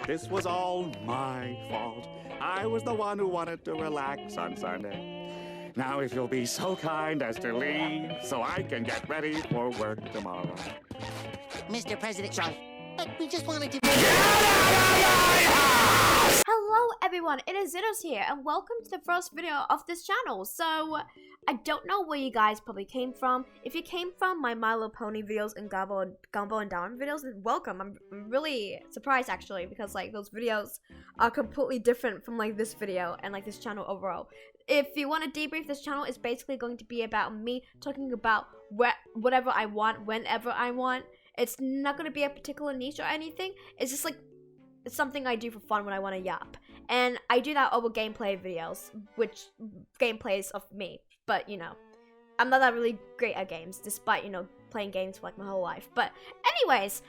This was all my fault. I was the one who wanted to relax on Sunday. Now if you'll be so kind as to leave so I can get ready for work tomorrow. Mr. President, we just wanted to... Hello everyone, it is Zitters here, and welcome to the first video of this channel. So, I don't know where you guys probably came from. If you came from my My Little Pony videos and Gumbo and Down videos, then welcome. I'm really surprised actually, because like those videos are completely different from like this video and like this channel overall. If you want to debrief, this channel is basically going to be about me talking about whatever I want, whenever I want. It's not going to be a particular niche or anything. It's just like it's something I do for fun when I want to yap. And I do that over gameplay videos, which gameplays of me. But, you know, I'm not that really great at games, despite, you know, playing games for like my whole life. But anyways,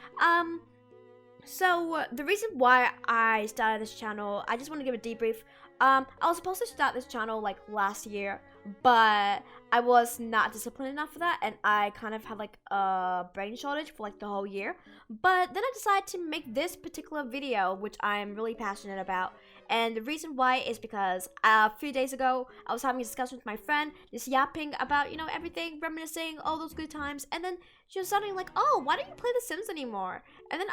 so the reason why I started this channel, I just want to give a debrief. I was supposed to start this channel like last year, but I was not disciplined enough for that, and I kind of had like a brain shortage for like the whole year. But then I decided to make this particular video, which I'm really passionate about. And the reason why is because a few days ago, I was having a discussion with my friend, just yapping about, you know, everything, reminiscing, all those good times. And then she was suddenly like, oh, why don't you play The Sims anymore? And then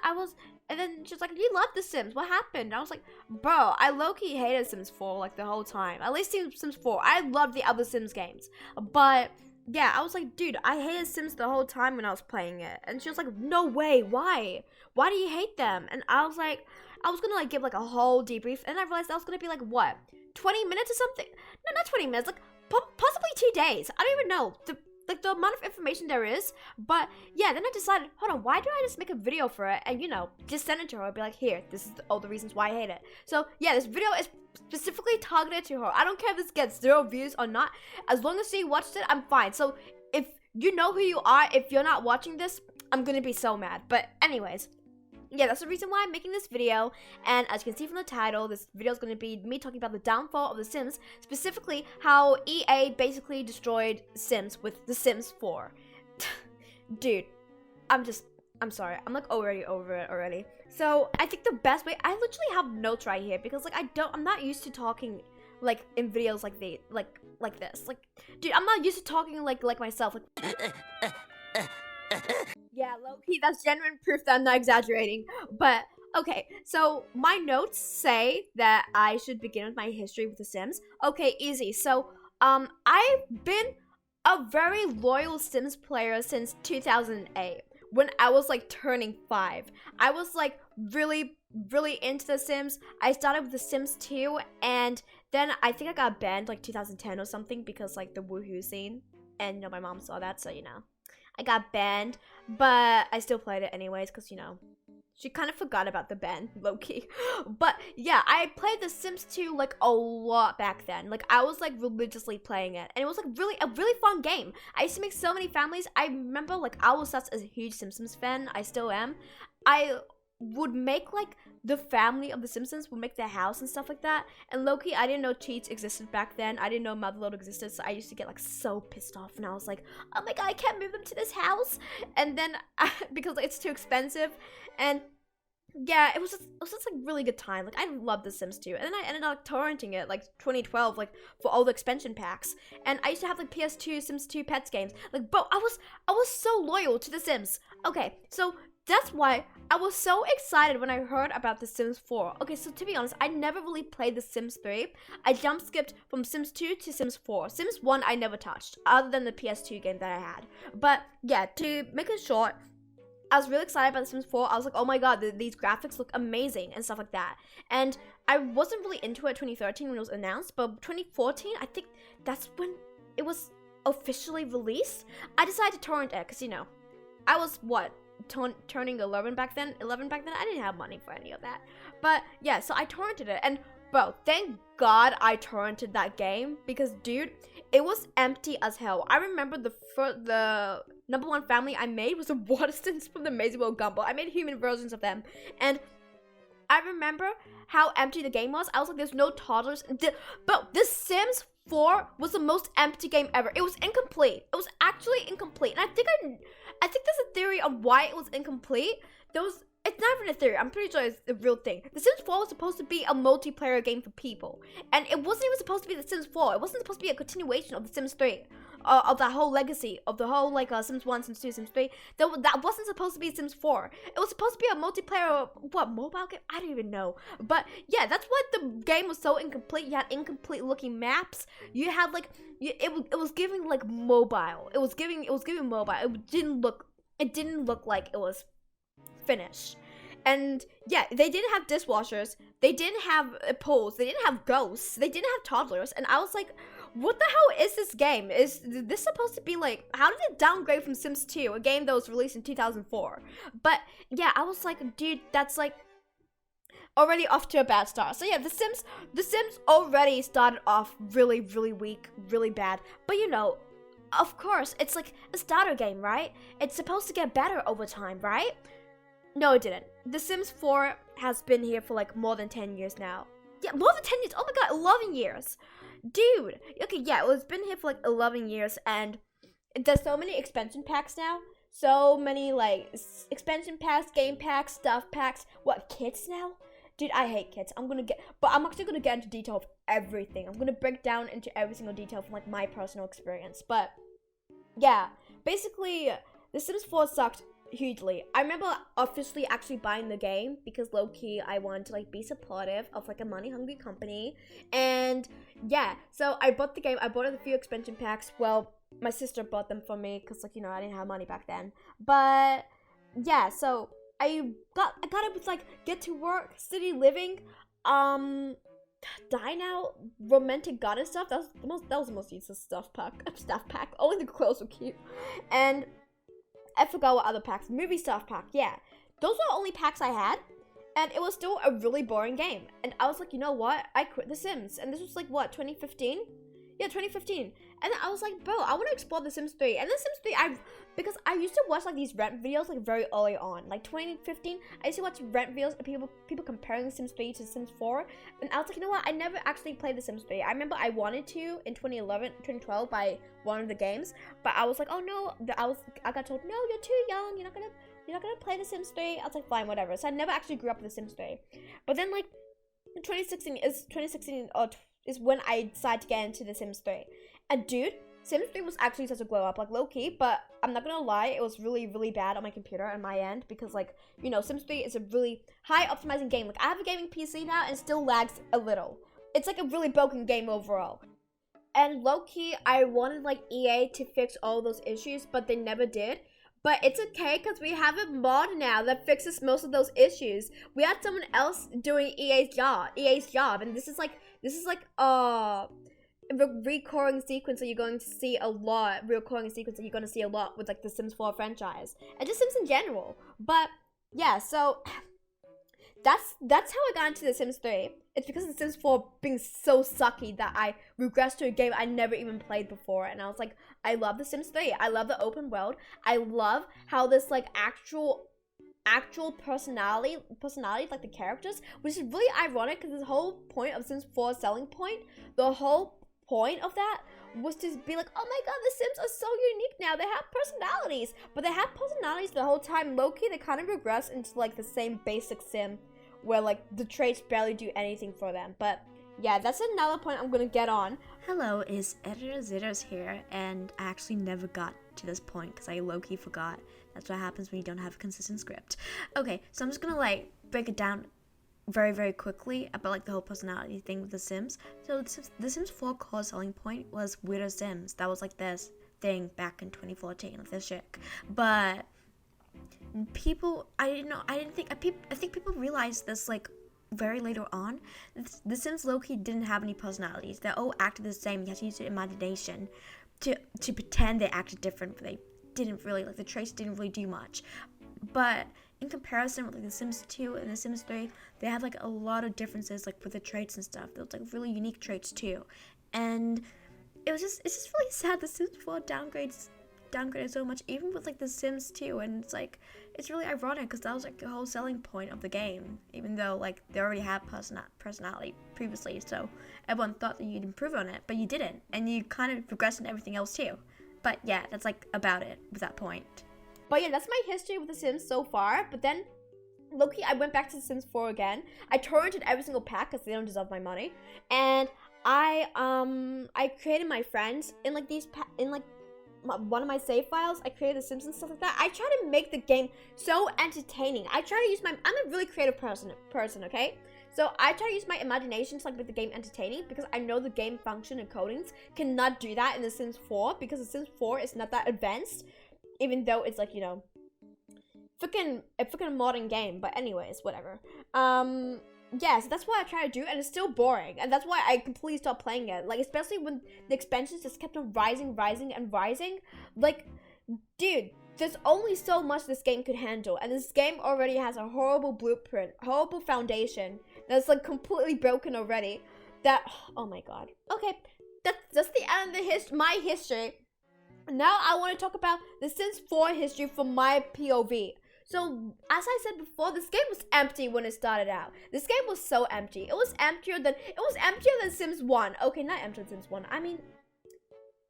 she was like, you love The Sims, what happened? And I was like, bro, I low-key hated Sims 4 like the whole time. At least Sims 4. I loved the other Sims games. But yeah, I was like, dude, I hated Sims the whole time when I was playing it. And she was like, no way, why? Why do you hate them? And I was like, I was gonna like give like a whole debrief, and I realized that was gonna be like, what, 20 minutes or something? No, not 20 minutes, like possibly 2 days. I don't even know the amount of information there is. But yeah, then I decided, hold on, why don't I just make a video for it and, you know, just send it to her and be like, here, this is all the reasons why I hate it. So yeah, this video is specifically targeted to her. I don't care if this gets 0 views or not. As long as she watched it, I'm fine. So if you know who you are, if you're not watching this, I'm gonna be so mad. But anyways, yeah, that's the reason why I'm making this video. And as you can see from the title, this video is going to be me talking about the downfall of The Sims, specifically how EA basically destroyed Sims with The Sims 4. Dude, I'm sorry, I'm like already over it already. So I think the best way, I literally have notes right here, because like I'm not used to talking like in videos like this, like dude, I'm not used to talking like myself, like yeah, low-key, that's genuine proof that I'm not exaggerating. But okay, so my notes say that I should begin with my history with The Sims. Okay, easy. So I've been a very loyal Sims player since 2008, when I was like turning 5. I was like really into The Sims. I started with The Sims 2, and then I think I got banned like 2010 or something, because like the woohoo scene, and you know, my mom saw that, so you know, I got banned, but I still played it anyways, because, you know, she kind of forgot about the ban, low-key. But yeah, I played The Sims 2 like a lot back then. Like, I was like religiously playing it, and it was like a really fun game. I used to make so many families. I remember like I was such a huge Simpsons fan. I still am. I would make like the family of the Simpsons would make their house and stuff like that. And low-key, I didn't know cheats existed back then. I didn't know Motherload existed, so I used to get like so pissed off, and I was like, oh my god, I can't move them to this house. And then because it's too expensive. And yeah, it was just like really good time. Like, I loved The Sims 2, and then I ended up torrenting it like 2012, like for all the expansion packs. And I used to have like PS2, Sims 2 Pets games. Like, bro, I was so loyal to The Sims. Okay, so that's why I was so excited when I heard about The Sims 4. Okay, so to be honest, I never really played The Sims 3. I jump skipped from Sims 2 to Sims 4. Sims 1 I never touched, other than the PS2 game that I had. But yeah, to make it short, I was really excited about The Sims 4. I was like, oh my god, these graphics look amazing and stuff like that. And I wasn't really into it 2013 when it was announced, but 2014, I think that's when it was officially released. I decided to torrent it, because, you know, I was, what, turning 11 back then. I didn't have money for any of that. But yeah, so I torrented it, and bro, thank god I torrented that game, because dude, it was empty as hell. I remember the #1 family I made was the Waterstones from the Amazing World Gumball. I made human versions of them, and I remember how empty the game was. I was like, there's no toddlers. But The Sims 4 was the most empty game ever. It was incomplete. It was actually incomplete. And I think there's a theory on why it was incomplete. There was it's not even a theory. I'm pretty sure it's the real thing. The Sims 4 was supposed to be a multiplayer game for people. And it wasn't even supposed to be The Sims 4. It wasn't supposed to be a continuation of The Sims 3. Of that whole legacy. Of the whole, like, Sims 1, Sims 2, Sims 3. That wasn't supposed to be Sims 4. It was supposed to be a multiplayer, mobile game? I don't even know. But, yeah, that's why the game was so incomplete. You had incomplete looking maps. You had, like, it was giving, like, mobile. It was giving mobile. It didn't look like it was finished. And yeah, they didn't have dishwashers, they didn't have pools, they didn't have ghosts, they didn't have toddlers, and I was like, what the hell is this game? Is this supposed to be like, how did it downgrade from Sims 2, a game that was released in 2004? But yeah, I was like, dude, that's like already off to a bad start. So yeah, The Sims already started off really, really weak, really bad. But you know, of course, it's like a starter game, right? It's supposed to get better over time, right? No, it didn't. The Sims 4 has been here for like more than 10 years now. Yeah, more than 10 years. Oh my god, 11 years. Dude. Okay, yeah, it's been here for like 11 years, and there's so many expansion packs now. So many like expansion packs, game packs, stuff packs. What, kits now? Dude, I hate kits. I'm actually gonna get into detail of everything. I'm gonna break down into every single detail from like my personal experience. But yeah, basically, The Sims 4 sucked hugely. I remember officially actually buying the game because low-key I wanted to like be supportive of like a money-hungry company. And yeah, so I bought the game. I bought a few expansion packs. Well, my sister bought them for me because like, you know, I didn't have money back then. But yeah, so I got it with like Get to Work, City Living, Dine Out, Romantic Goddess stuff. That was the most useless stuff pack. Only the clothes were cute. And I forgot what other packs. Movie stuff pack, yeah. Those were the only packs I had. And it was still a really boring game. And I was like, you know what? I quit The Sims. And this was like, what, 2015? Yeah, 2015. And then I was like, bro, I want to explore The Sims 3. And The Sims 3, because I used to watch like these rent videos like very early on. Like 2015, I used to watch rent videos of people comparing The Sims 3 to Sims 4. And I was like, you know what? I never actually played The Sims 3. I remember I wanted to in 2012 by one of the games. But I was like, oh no, I got told, no, you're too young. You're not gonna play The Sims 3. I was like, fine, whatever. So I never actually grew up with The Sims 3. But then like 2016 is when I decided to get into The Sims 3. And dude, Sims 3 was actually such a glow up, like low key, but I'm not gonna lie, it was really, really bad on my computer and my end because like, you know, Sims 3 is a really high optimizing game. Like I have a gaming PC now and it still lags a little. It's like a really broken game overall. And low key, I wanted like EA to fix all those issues, but they never did. But it's okay because we have a mod now that fixes most of those issues. We had someone else doing EA's job, and this is like a recurring sequence that you're going to see a lot. With like the Sims 4 franchise and just Sims in general. But yeah, so that's how I got into The Sims 3. It's because of The Sims 4 being so sucky that I regressed to a game I never even played before. And I was like, I love The Sims 3. I love the open world. I love how this like actual personality, like the characters, which is really ironic because the whole point of Sims 4's selling point, the whole point of that was to be like, oh my god, the Sims are so unique now. They have personalities. But they have personalities the whole time. Low-key, they kind of regress into like the same basic Sim where like the traits barely do anything for them. But yeah, that's another point I'm gonna get on. Hello, is Editor Zitters here, and I actually never got to this point because I low-key forgot. That's what happens when you don't have a consistent script. Okay, so I'm just gonna like break it down very, very quickly about like the whole personality thing with The Sims. So The Sims 4 core selling point was weirder Sims. That was like this thing back in 2014, like this chick. But people, I think people realized this like very later on. The Sims low-key didn't have any personalities. They all acted the same. You had to use your imagination to pretend they acted different, but they didn't really, like the traits didn't really do much. But in comparison with like The Sims 2 and The Sims 3, they had like a lot of differences like with the traits and stuff. There was like really unique traits too. And it's just really sad The Sims 4 downgraded so much, even with like The Sims 2, and it's really ironic because that was like the whole selling point of the game, even though like they already had personality previously, so everyone thought that you'd improve on it, but you didn't, and you kind of regressed in everything else too. But yeah, that's like about it with that point. But yeah, that's my history with The Sims so far. But then Loki, I went back to The Sims 4 again. I torrented every single pack because they don't deserve my money. And I created my friends in like one of my save files. I created The Sims and stuff like that. I try to make the game so entertaining. I try to use I'm a really creative person, okay? So I try to use my imagination to like make the game entertaining, because I know the game function and codings cannot do that in The Sims 4, because The Sims 4 is not that advanced, even though it's like, you know, a freaking modern game. But anyways, whatever. Yeah, so that's what I try to do, and it's still boring, and that's why I completely stopped playing it. Like, especially when the expansions just kept on rising. Like, dude, there's only so much this game could handle, and this game already has a horrible blueprint, horrible foundation that's like completely broken already. That, oh my god. Okay, that's the end of my history. Now I want to talk about the Sims 4 history from my POV. So, as I said before, this game was empty when it started out. This game was so empty. It was emptier than Sims 1. Okay, not emptier than Sims 1. I mean,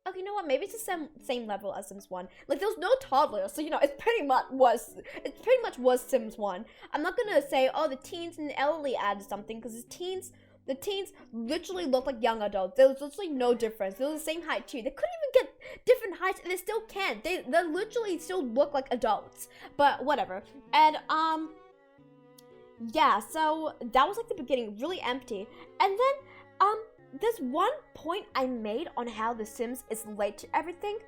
okay, you know what? Maybe it's the same level as Sims 1. Like, there was no toddlers, so you know, it pretty much was Sims 1. I'm not gonna say, oh, the teens and the elderly added something, because the teens literally look like young adults. There was literally no difference. They were the same height too. They couldn't even get different heights, and they still can't. They literally still look like adults. But whatever. And yeah, so that was like the beginning, really empty. And then there's one point I made on how The Sims is late to everything.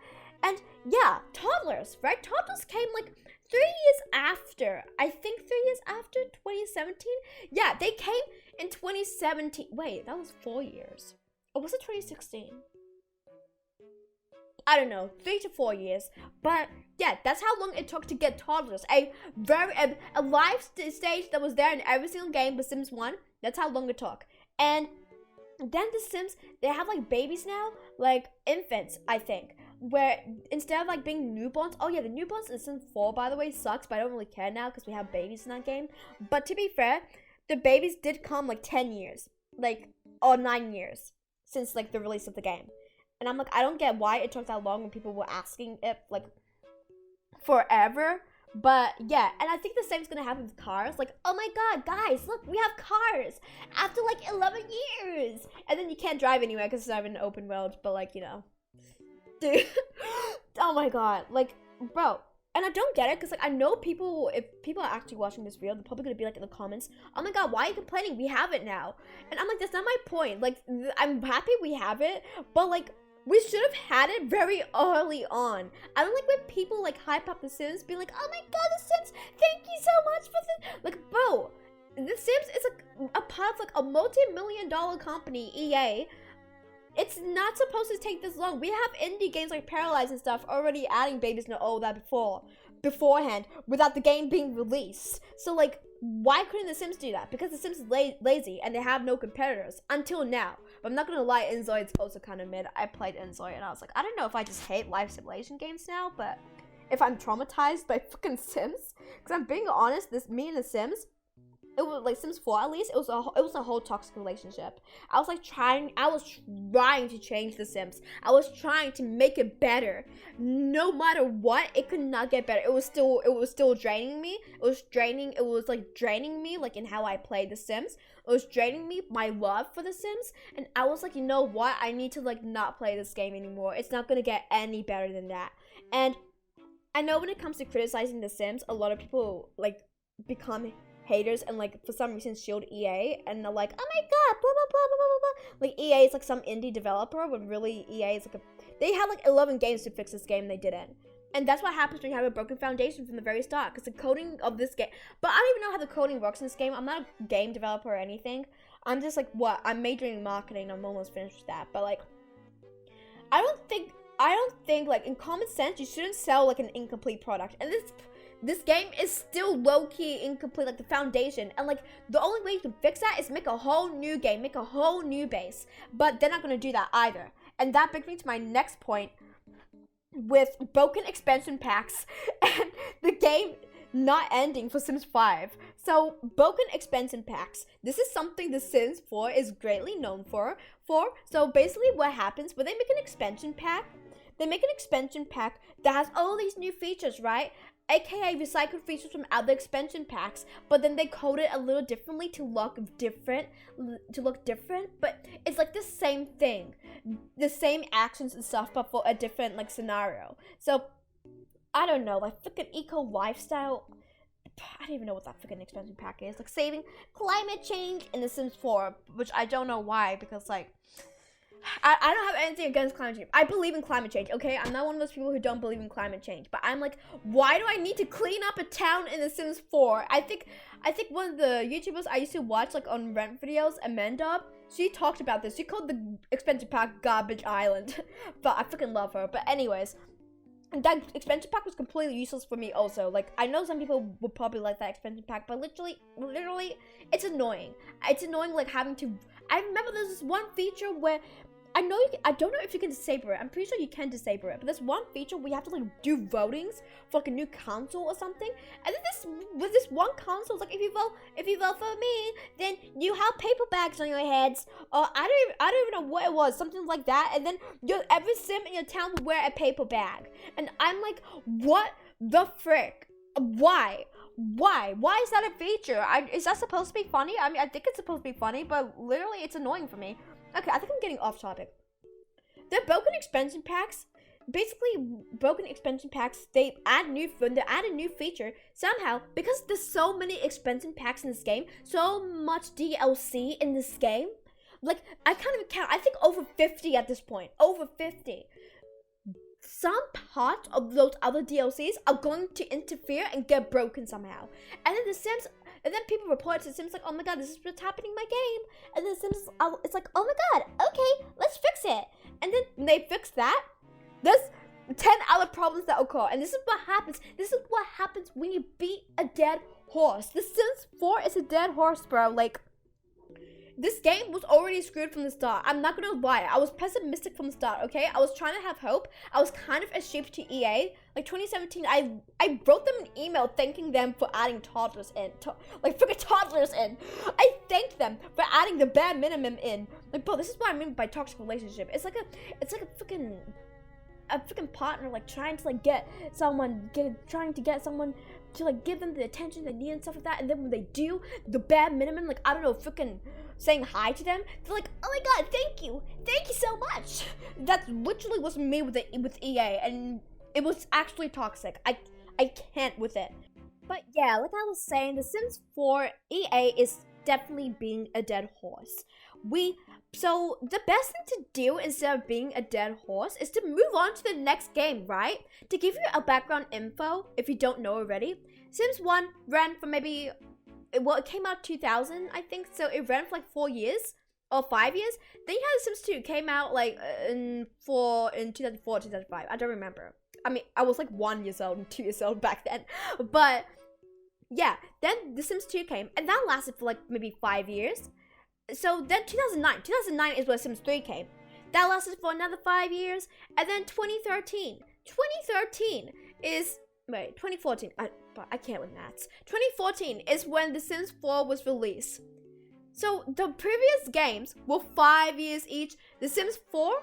And yeah, toddlers, right? Toddlers came like 3 years after. I think 3 years after 2017. Yeah, they came in 2017. Wait, that was 4 years. Or was it 2016? I don't know, 3 to 4 years. But yeah, that's how long it took to get toddlers. A live stage that was there in every single game but Sims 1. That's how long it took. And then The Sims, they have like babies now, like infants, I think. Where instead of like being newborns, oh yeah, the newborns in Sims 4, by the way, sucks, but I don't really care now because we have babies in that game. But to be fair, the babies did come like 10 years, like, or 9 years since like the release of the game. And I'm like, I don't get why it took that long when people were asking it like forever. But yeah, and I think the same is gonna happen with cars. Like, oh my god, guys, look, we have cars after like 11 years. And then you can't drive anywhere because it's not even an open road, but like, you know. Dude, oh my god, like, bro, and I don't get it, because like I know people, if people are actually watching this video, they're probably gonna be like in the comments, oh my god, why are you complaining? We have it now. And I'm like, that's not my point. Like, I'm happy we have it, but like, we should have had it very early on. I don't like when people like hype up The Sims, being like, oh my god, The Sims, thank you so much for this. Like, bro, The Sims is a part of like a multi-million-dollar company, EA. It's not supposed to take this long. We have indie games like Paralyze and stuff already adding babies and all that beforehand without the game being released. So like, why couldn't The Sims do that? Because The Sims is lazy and they have no competitors until now. But I'm not gonna lie, Inzoid's also kind of mid. I played Inzoid and I was like, I don't know if I just hate life simulation games now, but if I'm traumatized by fucking Sims, because I'm being honest, me and The Sims, it was like Sims 4 at least, it was a whole toxic relationship. I was trying to change The Sims. I was trying to make it better. No matter what, it could not get better. It was still draining me. It was draining me like in how I played The Sims. It was draining me, my love for The Sims, and I was like, you know what? I need to like not play this game anymore. It's not gonna get any better than that. And I know when it comes to criticizing The Sims, a lot of people like become haters and like for some reason shield EA, and they're like, oh my god, blah blah blah blah blah blah. Like EA is like some indie developer, when really EA is like they had like 11 games to fix this game, and they didn't. And that's what happens when you have a broken foundation from the very start, because the coding of this game, but I don't even know how the coding works in this game. I'm not a game developer or anything. I'm just like, I'm majoring in marketing. I'm almost finished with that. But like, I don't think like in common sense you shouldn't sell like an incomplete product. And this game is still low-key incomplete, like the foundation. And like the only way you can fix that is make a whole new game, make a whole new base. But they're not gonna do that either. And that brings me to my next point with broken expansion packs and the game not ending for Sims 5. So broken expansion packs. This is something The Sims 4 is greatly known for. So basically what happens when they make an expansion pack, they make an expansion pack that has all these new features, right? aka recycled features from other expansion packs, but then they code it a little differently to look different, but it's like the same thing, the same actions and stuff, but for a different like scenario. So I don't know, like freaking eco lifestyle. I don't even know what that freaking expansion pack is. Like saving climate change in The Sims 4, which I don't know why, because like I don't have anything against climate change. I believe in climate change, okay? I'm not one of those people who don't believe in climate change. But I'm like, why do I need to clean up a town in The Sims 4? I think one of the YouTubers I used to watch like on RANT videos, Amanda, she talked about this. She called the expansion pack Garbage Island. But I freaking love her. But anyways, that expansion pack was completely useless for me also. Like, I know some people would probably like that expansion pack, but literally, it's annoying. It's annoying, like, having to... I remember there's this one feature where... I don't know if you can disable it. I'm pretty sure you can disable it. But there's one feature where you have to, like, do votings for, like, a new council or something. And then with this one council, it's like, if you vote for me, then you have paper bags on your heads. Or I don't even know what it was. Something like that. And then every sim in your town will wear a paper bag. And I'm like, what the frick? Why? Why is that a feature? Is that supposed to be funny? I mean, I think it's supposed to be funny, but literally it's annoying for me. Okay, I think I'm getting off topic. They're broken expansion packs. Basically, broken expansion packs, they add a new feature somehow, because there's so many expansion packs in this game, so much DLC in this game. Like, I can't even count. I think over 50 at this point. Over 50. Some parts of those other DLCs are going to interfere and get broken somehow. And then The Sims... And then people report to The Sims like, oh my god, this is what's happening in my game. And then The Sims, it's like, oh my god, okay, let's fix it. And then when they fix that, there's 10 other problems that occur. And this is what happens. This is what happens when you beat a dead horse. The Sims 4 is a dead horse, bro. Like, this game was already screwed from the start. I'm not gonna lie. I was pessimistic from the start, okay? I was trying to have hope. I was kind of a sheep to EA. Like 2017, I wrote them an email thanking them for adding toddlers in. Freaking toddlers in. I thanked them for adding the bare minimum in. Like, bro, this is what I mean by toxic relationship. It's like a freaking partner, like trying to like trying to get someone to like give them the attention they need and stuff like that. And then when they do the bare minimum, like, I don't know, freaking saying hi to them, they're like, oh my god, thank you so much. That's literally what's me with EA, and it was actually toxic. I can't with it. But yeah, like I was saying, The Sims 4 EA is definitely being a dead horse. So the best thing to do instead of being a dead horse is to move on to the next game, right? To give you a background info, if you don't know already, Sims 1 ran for maybe, well, it came out 2000, I think, so it ran for like 4 years or 5 years. Then you had Sims 2, came out like in 2004, 2005, I don't remember. I mean, I was like 1 year old and 2 years old back then, but yeah, then The Sims 2 came, and that lasted for like maybe 5 years. So then 2009 is where Sims 3 came. That lasted for another 5 years, and then 2013 is, wait, 2014, I can't with maths. 2014 is when The Sims 4 was released. So the previous games were 5 years each. The Sims 4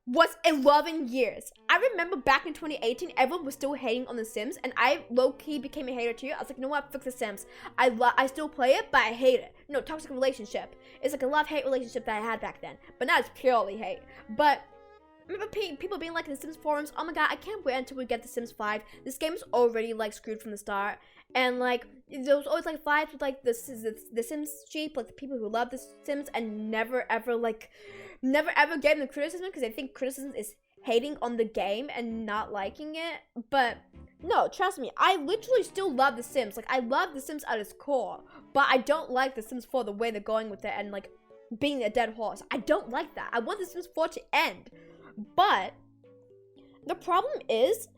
was 11 years. I remember back in 2018, everyone was still hating on The Sims, and I low-key became a hater too. I was like, you know what, fix The Sims. I still play it, but I hate it. You know, toxic relationship. It's like a love-hate relationship that I had back then, but now it's purely hate. But I remember people being like in The Sims forums, oh my god, I can't wait until we get The Sims 5. This game's already like screwed from the start. And like, there was always like fights with like the Sims sheep, like the people who love The Sims and never ever gave them criticism, because I think criticism is hating on the game and not liking it. But no, trust me, I literally still love The Sims. Like, I love The Sims at its core, but I don't like The Sims 4 the way they're going with it and like being a dead horse. I don't like that. I want The Sims 4 to end. But the problem is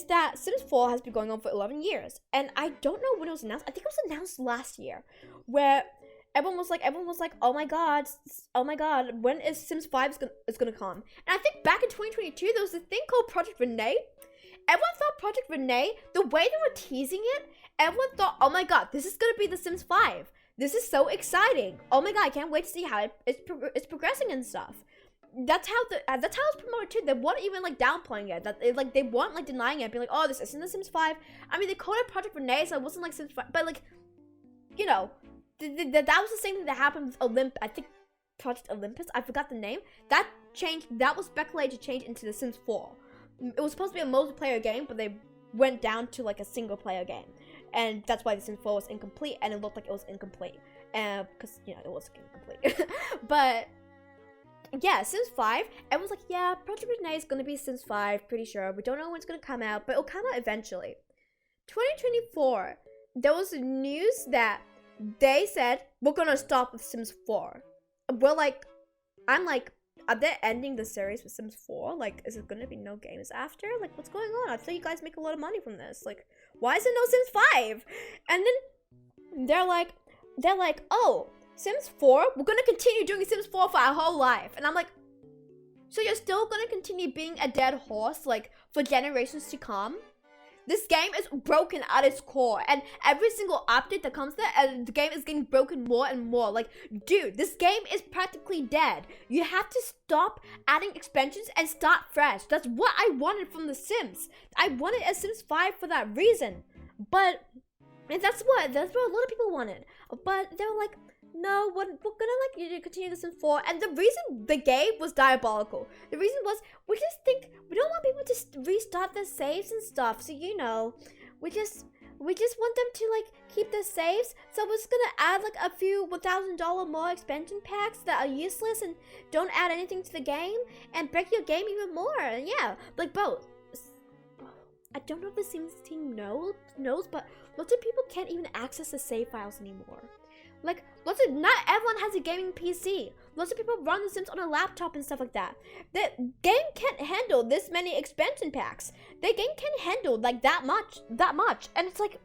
that Sims 4 has been going on for 11 years, and I don't know when it was announced. I think it was announced last year, where everyone was like, oh my god, when is Sims 5 is gonna come? And I think back in 2022, there was a thing called Project Renee. Everyone thought Project Renee, the way they were teasing it, everyone thought, oh my god, this is gonna be The Sims 5. This is so exciting. Oh my god, I can't wait to see how it's progressing and stuff. that's how it's promoted too. They weren't even like downplaying it. They weren't like denying it, being like, oh, this isn't the Sims 5. I mean, they called it Project Renee, so it wasn't like Sims 5, but like, you know, that was the same thing that happened with I think Project Olympus. I forgot the name. That changed. That was speculated to change into the Sims 4. It was supposed to be a multiplayer game, but they went down to like a single player game, and that's why the Sims 4 was incomplete, and it looked like it was incomplete, because you know it was incomplete. But yeah, Sims 5, everyone's like, yeah, Project Renee is gonna be Sims 5, pretty sure. We don't know when it's gonna come out, but it'll come out eventually. 2024, there was news that they said, we're gonna stop with Sims 4. I'm like, are they ending the series with Sims 4? Like, is it gonna be no games after? Like, what's going on? I thought you guys make a lot of money from this. Like, why is there no Sims 5? And then they're like, oh, Sims 4? We're gonna continue doing Sims 4 for our whole life. And I'm like, so you're still gonna continue being a dead horse, like, for generations to come? This game is broken at its core, and every single update that comes there, and the game is getting broken more and more. Like, dude, this game is practically dead. You have to stop adding expansions and start fresh. That's what I wanted from The Sims. I wanted a Sims 5 for that reason. But, and that's what a lot of people wanted. But they were like, no, we're gonna like continue The Sims 4. And the reason the game was diabolical. The reason was, we just think we don't want people to restart their saves and stuff. So you know, we just want them to like keep their saves. So we're just gonna add like a few $1,000 more expansion packs that are useless and don't add anything to the game and break your game even more. And yeah, like bro, I don't know if the Sims team knows, but lots of people can't even access the save files anymore. Like, not everyone has a gaming PC. Lots of people run The Sims on a laptop and stuff like that. The game can't handle this many expansion packs. The game can't handle like that much. And it's like,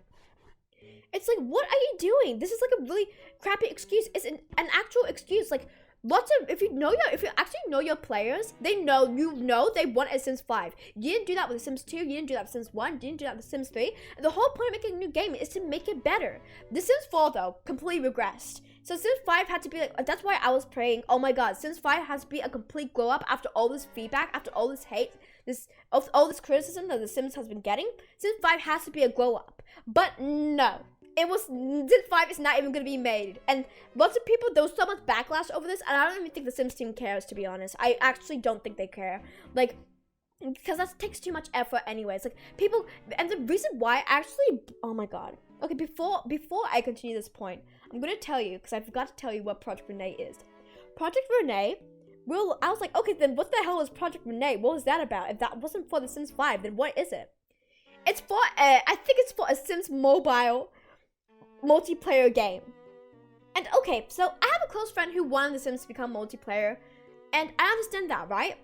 what are you doing? This is like a really crappy excuse. It's an actual excuse. Like, if you actually know your players, they want a Sims 5. You didn't do that with The Sims 2, you didn't do that with Sims 1, you didn't do that with Sims 3. And the whole point of making a new game is to make it better. The Sims 4 though, completely regressed. So Sims 5 had to be like, that's why I was praying, oh my god, Sims 5 has to be a complete glow up after all this feedback, after all this hate, all this criticism that The Sims has been getting. Sims 5 has to be a glow up. But no. Sims 5 is not even going to be made. And lots of people, there was so much backlash over this, and I don't even think the Sims team cares, to be honest. I actually don't think they care. Like, because that takes too much effort anyways. Like, people, and the reason why, actually, oh my god. Okay, before I continue this point, I'm going to tell you, because I forgot to tell you what Project Renee is. Project Renee, I was like, okay, then what the hell is Project Renee? What was that about? If that wasn't for the Sims 5, then what is it? It's for, I think it's for a Sims mobile multiplayer game. And okay, so I have a close friend who wanted The Sims to become multiplayer, and I understand that, right?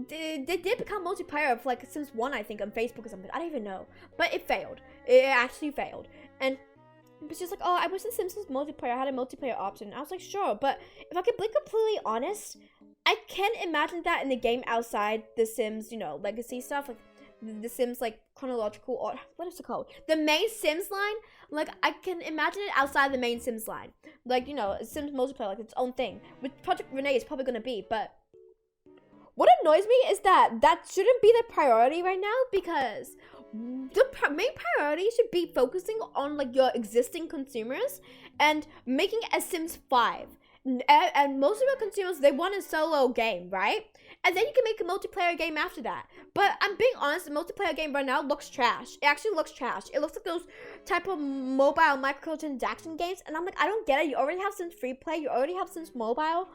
They did become multiplayer for like Sims 1, I think, on Facebook or something. I don't even know, but it failed. It actually failed. And but she's like, oh, I wish The Sims was multiplayer. I had a multiplayer option. And I was like, sure, but if I could be completely honest, I can't imagine that in the game outside The Sims, you know, legacy stuff, like The Sims, like, chronological, or what is it called? The main Sims line? Like, I can imagine it outside the main Sims line. Like, you know, Sims multiplayer, like, its own thing. Which Project Renee is probably gonna be, but what annoys me is that shouldn't be the priority right now, because the main priority should be focusing on, like, your existing consumers and making a Sims 5. And most of our consumers, they want a solo game, right? And then you can make a multiplayer game after that. But I'm being honest, the multiplayer game right now looks trash. It actually looks trash. It looks like those type of mobile microtransaction games. And I'm like, I don't get it. You already have Sims Free Play. You already have Sims Mobile.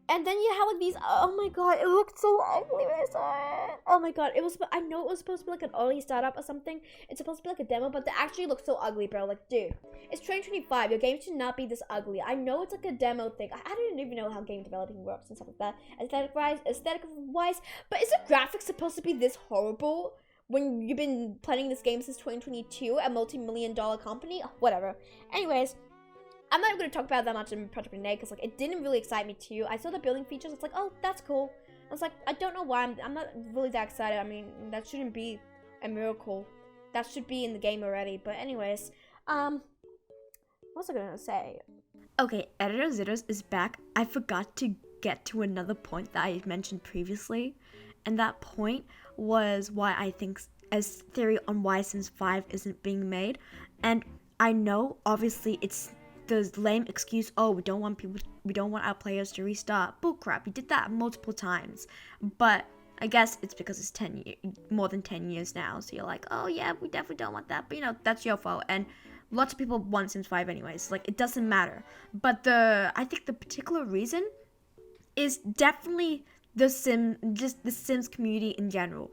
And then you have like these, oh my god, it looked so ugly when I saw it. Oh my god, I know it was supposed to be like an early startup or something. It's supposed to be like a demo, but they actually look so ugly, bro. Like, dude, it's 2025. Your game should not be this ugly. I know it's like a demo thing. I don't even know how game developing works and stuff like that. Aesthetic-wise, but is the graphics supposed to be this horrible when you've been planning this game since 2022, a multi-million-dollar company? Oh, whatever. Anyways, I'm not going to talk about that much in Project Renee because, like, it didn't really excite me too. I saw the building features. It's like, oh, that's cool. I was like, I don't know why. I'm not really that excited. I mean, that shouldn't be a miracle. That should be in the game already. But anyways, what was I going to say? Okay, Editor Zitters is back. I forgot to get to another point that I mentioned previously, and that point was why I think as theory on why Sims 5 isn't being made. And I know obviously it's the lame excuse, oh, we don't want our players to restart. Bullcrap, we did that multiple times. But I guess it's because it's more than 10 years now, so you're like, oh yeah, we definitely don't want that. But that's your fault. And lots of people want Sims 5 anyways. Like, it doesn't matter. But I think the particular reason is definitely the Sims community in general.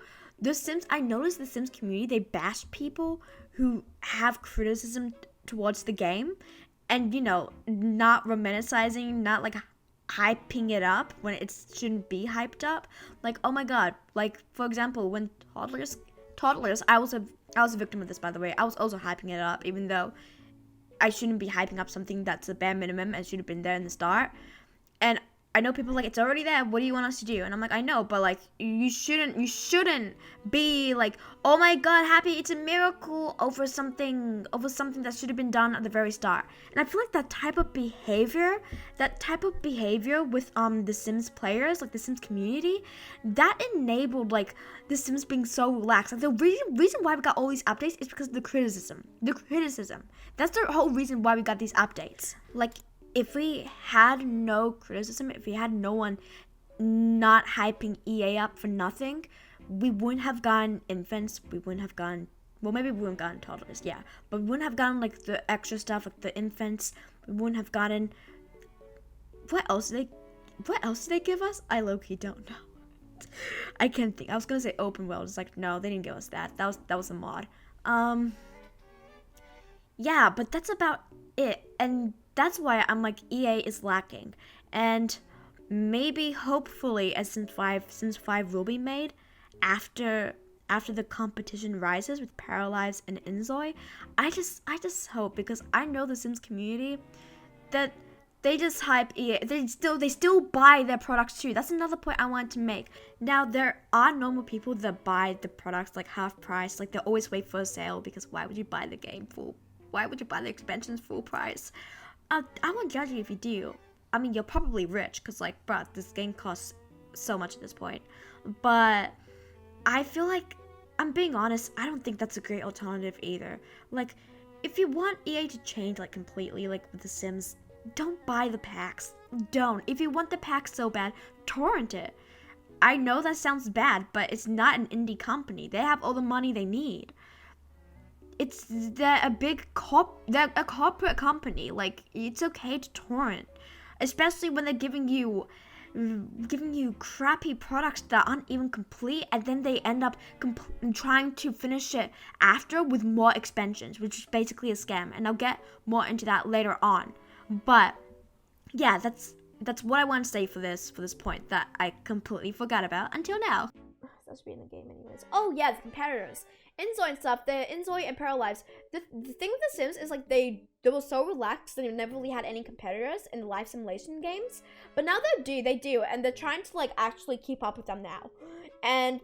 I noticed the Sims community, they bash people who have criticism towards the game, and not romanticizing, not like hyping it up when it shouldn't be hyped up. Like, oh my god, like for example, when toddlers, I was a victim of this, by the way. I was also hyping it up, even though I shouldn't be hyping up something that's a bare minimum and should have been there in the start. And I know people are like, it's already there, what do you want us to do? And I'm like, I know, but like, you shouldn't be like, oh my god, happy, it's a miracle over something that should have been done at the very start. And I feel like that type of behavior with the Sims players, like the Sims community, that enabled like the Sims being so relaxed. Like the reason why we got all these updates is because of the criticism. That's the whole reason why we got these updates. Like, if we had no criticism, if we had no one not hyping EA up for nothing, we wouldn't have gotten infants, we wouldn't have gotten, well, maybe we wouldn't have gotten toddlers, yeah, but we wouldn't have gotten like the extra stuff, like the infants, we wouldn't have gotten, what else did they give us? I low-key don't know. I can't think. I was gonna say open world. It's like, no, they didn't give us that. That was a mod. Yeah, but that's about it. And that's why I'm like, EA is lacking. And maybe, hopefully, as Sims 5 will be made after the competition rises with Paralives and Inzoi. I just hope, because I know the Sims community, that they just hype EA. They still buy their products too. That's another point I wanted to make. Now, there are normal people that buy the products like half price. Like, they always wait for a sale, because why would you buy the game full? Why would you buy the expansions full price? I won't judge you if you do. I mean, you're probably rich, because, like, bruh, this game costs so much at this point. But I feel like, I'm being honest, I don't think that's a great alternative either. Like, if you want EA to change, like, completely, like, with The Sims, don't buy the packs. Don't. If you want the packs so bad, torrent it. I know that sounds bad, but it's not an indie company. They have all the money they need. They're a corporate company. Like, it's okay to torrent, especially when they're giving you crappy products that aren't even complete, and then they end up trying to finish it after with more expansions, which is basically a scam. And I'll get more into that later on. But yeah, that's what I want to say for this point that I completely forgot about until now. That should be in the game anyways. Oh yeah, the competitors. Inzoi and stuff, the Inzoi and Paralives. The thing with The Sims is like they were so relaxed that they never really had any competitors in the life simulation games. But now they do, and they're trying to like actually keep up with them now. And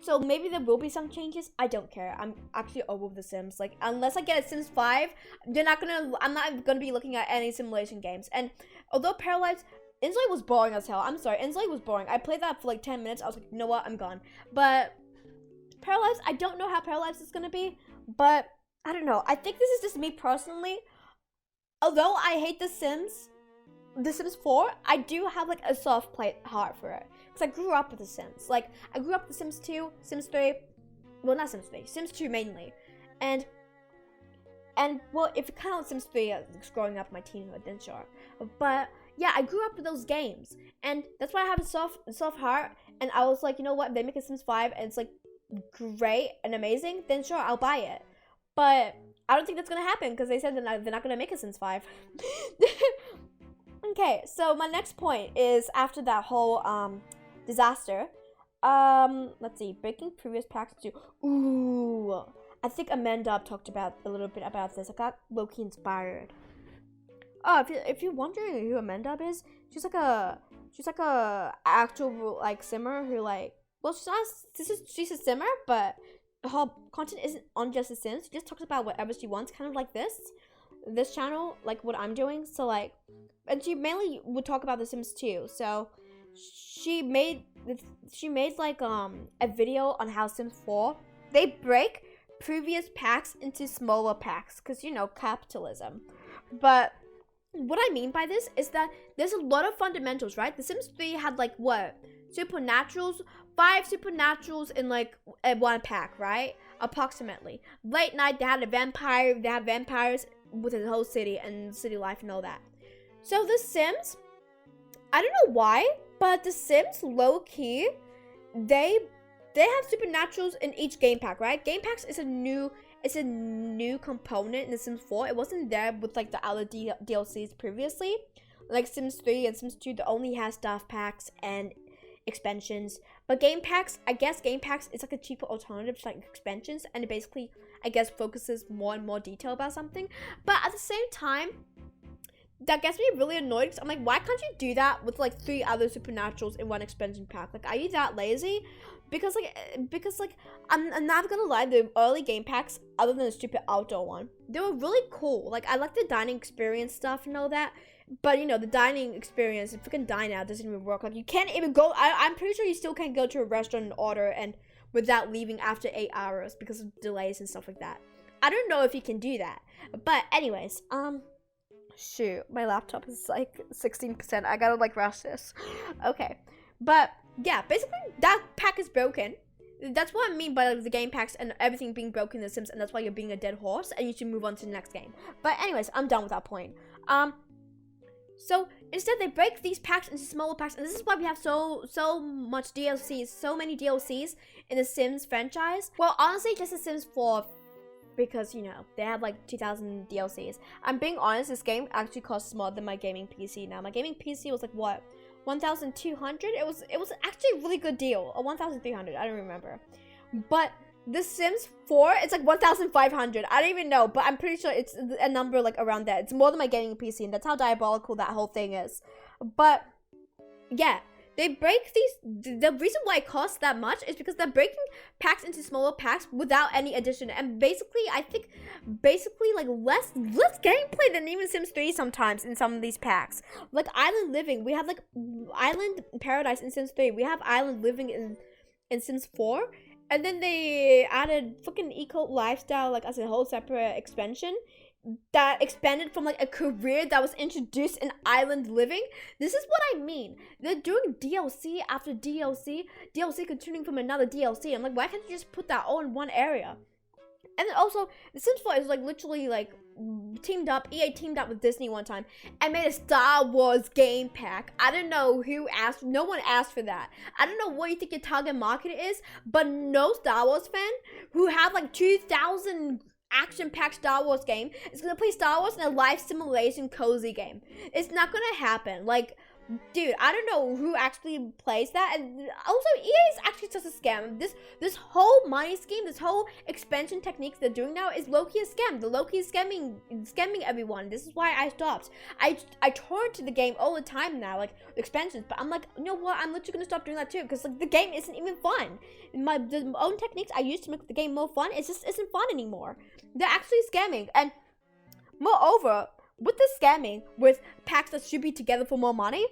so maybe there will be some changes. I don't care. I'm actually over The Sims. Like, unless I get a Sims 5, I'm not gonna be looking at any simulation games. And although Paralives, Inzoi was boring as hell. I'm sorry, Inzoi was boring. I played that for like 10 minutes. I was like, you know what? I'm gone. But Paralives, I don't know how Paralives is gonna be, but I don't know. I think this is just me personally. Although I hate The Sims 4, I do have like a soft heart for it, because I grew up with The Sims. Like, I grew up with Sims 2, Sims 3, well, not Sims 3, Sims 2 mainly, and well, if you count Sims 3 as growing up my teenhood, then sure. But yeah, I grew up with those games, and that's why I have a soft heart. And I was like, you know what? If they make a Sims 5 and it's like great and amazing, then sure, I'll buy it. But I don't think that's gonna happen, because they said they're not gonna make a Sims 5. Okay, so my next point is, after that whole disaster, let's see, breaking previous packs to, ooh, I think Amanda talked a little bit about this. I got low-key inspired. Oh, if you're wondering who Amanda is, she's like a actual like simmer who like, well, she's a simmer, but her content isn't on just The Sims. She just talks about whatever she wants, kind of like this channel, like what I'm doing. So like, and she mainly would talk about The Sims 2. So she made like a video on how Sims 4 they break previous packs into smaller packs because capitalism. But what I mean by this is that there's a lot of fundamentals, right? The Sims 3 had like what? Supernaturals, 5 supernaturals in like one pack, right? Approximately. Late night they had vampires with the whole city and city life and all that. So The Sims, I don't know why, but The Sims low-key, they have supernaturals in each game pack, right? Game packs is a new component in The Sims 4. It wasn't there with like the other DLCs previously. Like Sims 3 and Sims 2 that only has stuff packs and expansions. But game packs, I guess game packs is like a cheaper alternative to like expansions, and it basically, I guess, focuses more and more detail about something. But at the same time, that gets me really annoyed because I'm like, why can't you do that with like 3 other supernaturals in one expansion pack? Like, are you that lazy? Because I'm not gonna lie, the early game packs, other than the stupid outdoor one, they were really cool. Like, I like the dining experience stuff and all that. But the dining experience, if you can dine out, doesn't even work. Like, you can't even go. I'm pretty sure you still can't go to a restaurant and order and without leaving after 8 hours because of delays and stuff like that. I don't know if you can do that. But anyways, shoot, my laptop is like 16%. I gotta like rush this. Okay, but yeah, basically that pack is broken. That's what I mean by like, the game packs and everything being broken in The Sims, and that's why you're being a dead horse and you should move on to the next game. But anyways, I'm done with that point. So instead they break these packs into smaller packs, and this is why we have so much DLCs, so many DLCs in the Sims franchise. Well, honestly, just the Sims 4, because they have like 2,000 DLCs. I'm being honest, this game actually costs more than my gaming PC now. My gaming PC was like what, 1,200? It was actually a really good deal, or 1,300, I don't remember. But The Sims 4, it's like 1,500. I don't even know, but I'm pretty sure it's a number like around that. It's more than my gaming PC, and that's how diabolical that whole thing is. But yeah, they break these. The reason why it costs that much is because they're breaking packs into smaller packs without any addition, and basically, I think, like less gameplay than even Sims 3 sometimes in some of these packs. Like Island Living, we have like Island Paradise in Sims 3. We have Island Living in Sims 4. And then they added fucking eco lifestyle like as a whole separate expansion that expanded from like a career that was introduced in Island Living. This is what I mean. They're doing DLC after DLC continuing from another DLC. I'm like, why can't you just put that all in one area? And then also, The Sims 4 is like literally like EA teamed up with Disney one time and made a Star Wars game pack. I don't know who asked, no one asked for that. I don't know what you think your target market is, but no Star Wars fan who have like 2,000 action-packed Star Wars game is gonna play Star Wars in a life simulation cozy game. It's not gonna happen. Like, dude, I don't know who actually plays that. And also, EA is actually just a scam. This whole money scheme, this whole expansion techniques they're doing now is low-key a scam. The low-key is scamming everyone. This is why I stopped. I turn to the game all the time now, like expansions. But I'm like, you know what? I'm literally gonna stop doing that too, because like the game isn't even fun. The own techniques I used to make the game more fun, it just isn't fun anymore. They're actually scamming, and moreover, with the scamming, with packs that should be together for more money,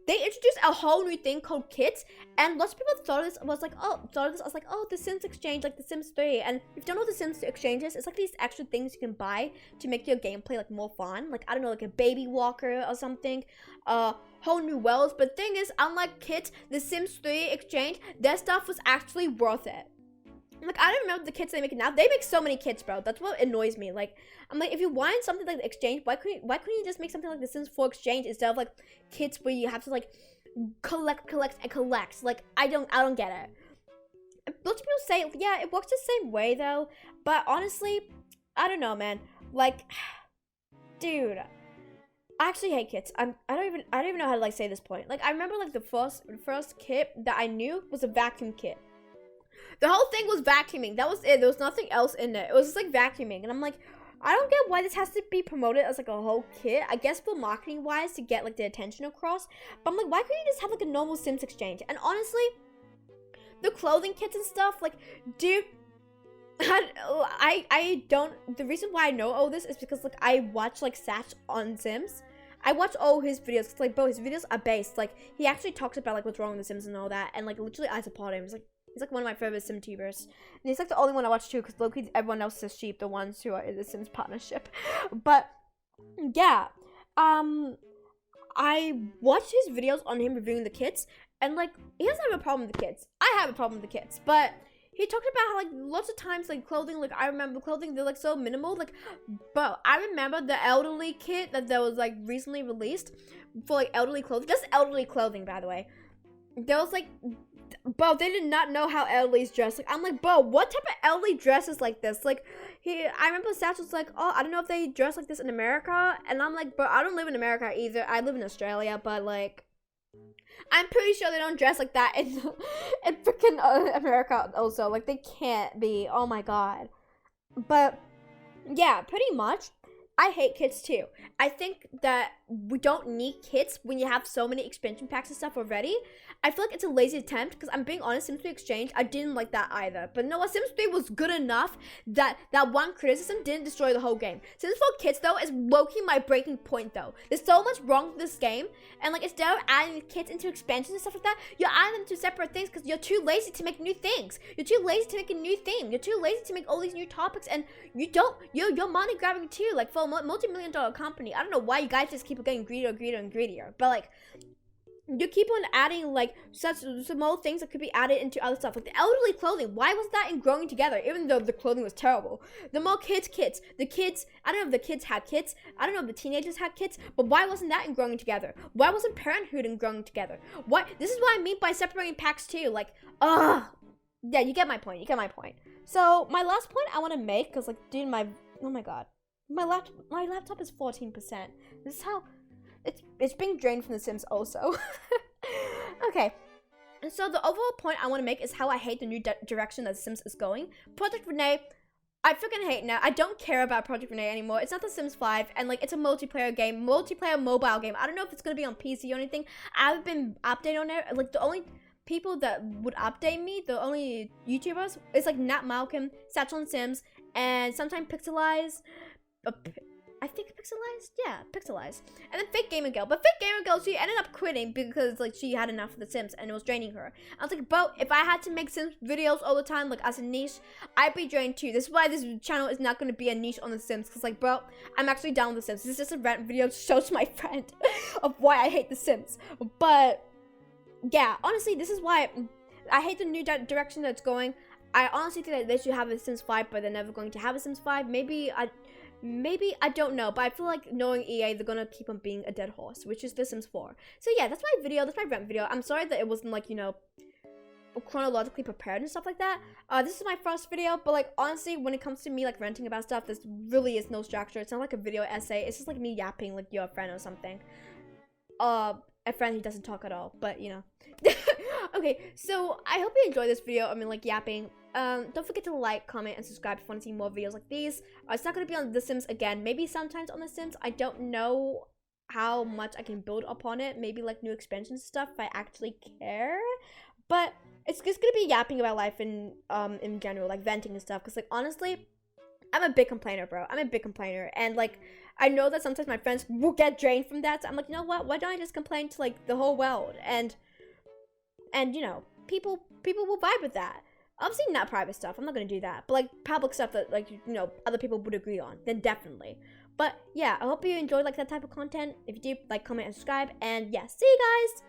they introduced a whole new thing called kits, and lots of people thought this was like, oh, the Sims Exchange, like the Sims 3. And if you don't know what the Sims Exchange is, it's like these extra things you can buy to make your gameplay like more fun. Like, I don't know, like a baby walker or something, whole new wells. But the thing is, unlike kits, the Sims 3 Exchange, their stuff was actually worth it. Like, I don't remember the kits they make now. They make so many kits, bro. That's what annoys me. Like, I'm like, if you want something like the Exchange, why couldn't you just make something like the Sims 4 Exchange instead of like kits where you have to like collect. Like, I don't get it. Lots of people say, yeah, it works the same way though. But honestly, I don't know, man. Like, dude, I actually hate kits. I don't even know how to like say this point. Like, I remember like the first kit that I knew was a vacuum kit. The whole thing was vacuuming. That was it. There was nothing else in it. It was just like vacuuming. And I'm like, I don't get why this has to be promoted as like a whole kit. I guess for marketing wise to get like the attention across. But I'm like, why couldn't you just have like a normal Sims Exchange? And honestly, the clothing kits and stuff, like, dude, I don't. The reason why I know all this is because like I watch like Satch on Sims. I watch all his videos. Cause, like, bro, his videos are based. Like, he actually talks about like what's wrong with The Sims and all that, and like literally I support him. He's like one of my favorite Sim tubers, and he's like the only one I watch too. Cause low-key everyone else is sheep, the ones who are in the Sims partnership. But yeah, I watched his videos on him reviewing the kits, and like he doesn't have a problem with the kids. I have a problem with the kids, but he talked about how like lots of times like clothing, like I remember clothing, they're like so minimal. Like, bro, I remember the elderly kit that was like recently released for like elderly clothing. Just elderly clothing, by the way. There was like, bro, they did not know how elderly's dress. Like, I'm like, bro, what type of elderly dresses like this? Like, I remember Satch was like, oh, I don't know if they dress like this in America. And I'm like, bro, I don't live in America either. I live in Australia, but like, I'm pretty sure they don't dress like that in freaking America also. Like, they can't be. Oh my god. But yeah, pretty much. I hate kits too. I think that we don't need kits when you have so many expansion packs and stuff already. I feel like it's a lazy attempt because I'm being honest, Sims 3 Exchange, I didn't like that either. But no, Sims 3 was good enough that one criticism didn't destroy the whole game. Sims 4 kits though is low-key my breaking point though. There's so much wrong with this game, and like instead of adding kits into expansions and stuff like that, you're adding them to separate things because you're too lazy to make new things. You're too lazy to make a new theme. You're too lazy to make all these new topics, and you're money grabbing too. Like for a multi-million-dollar company, I don't know why you guys just keep getting greedier, but like, you keep on adding like such small things that could be added into other stuff. Like the elderly clothing, why was that in Growing Together? Even though the clothing was terrible. The more kits, the kids, I don't know if the kids had kits, I don't know if the teenagers had kits, but why wasn't that in Growing Together? Why wasn't Parenthood in Growing Together? Why? This is what I mean by separating packs too. Like, yeah, you get my point. So my last point I want to make, because like, dude, oh my god, my laptop is 14%. This is how it's being drained from The Sims also. Okay, so the overall point I want to make is how I hate the new direction that The Sims is going. Project Renee, I freaking hate now. I don't care about Project Renee anymore. It's not The Sims 5, and like it's a multiplayer game, multiplayer mobile game. I don't know if it's gonna be on PC or anything. I haven't been updated on it. Like the only people that would update me, the only YouTubers, is like Nat Malcolm, Satchel Sims, and sometimes Pixelize. I think Pixelize? Yeah, Pixelize. And then Fake Gamer Girl. But Fake Gamer Girl, she ended up quitting because like she had enough of The Sims and it was draining her. I was like, bro, if I had to make Sims videos all the time, like as a niche, I'd be drained too. This is why this channel is not going to be a niche on The Sims. Because like, bro, I'm actually down with The Sims. This is just a rant video to show to my friend of why I hate The Sims. But yeah, honestly, this is why I hate the new direction that it's going. I honestly think that they should have a Sims 5, but they're never going to have a Sims 5. Maybe, I don't know, but I feel like knowing EA, they're gonna keep on being a dead horse, which is The Sims 4. So yeah, that's my video, that's my rant video. I'm sorry that it wasn't like, you know, chronologically prepared and stuff like that. This is my first video, but like, honestly, when it comes to me like ranting about stuff, this really is no structure. It's not like a video essay, it's just like me yapping like you're a friend or something. A friend who doesn't talk at all, but you know. Okay, so I hope you enjoyed this video. I mean, like yapping. Don't forget to like, comment, and subscribe if you want to see more videos like these. It's not going to be on The Sims again. Maybe sometimes on The Sims. I don't know how much I can build upon it. Maybe like new expansion stuff if I actually care. But it's just going to be yapping about life in general, like venting and stuff. Because like honestly, I'm a big complainer, bro. I'm a big complainer. And like, I know that sometimes my friends will get drained from that. So I'm like, you know what? Why don't I just complain to like the whole world? And you know, people will vibe with that. Obviously not private stuff, I'm not gonna do that, but like public stuff that like, you know, other people would agree on, then definitely. But yeah, I hope you enjoyed like that type of content. If you do, like, comment, and subscribe, and yeah, see you guys!